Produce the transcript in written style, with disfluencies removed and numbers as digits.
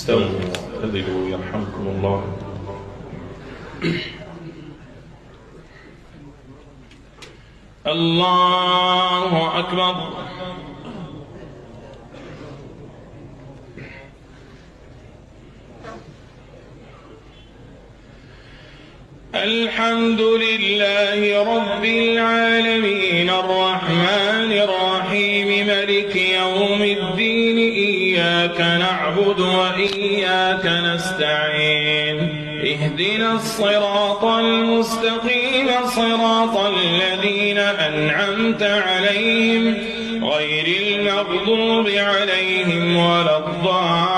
استووا واعتدلوا يرحمكم الله. الله أكبر. الحمد لله رب العالمين الرحمن الرحيم مالك يوم الدين إياك نعبد وإياك نستعين اهدنا الصراط المستقيم صراط الذين أنعمت عليهم غير المغضوب عليهم ولا الضالين.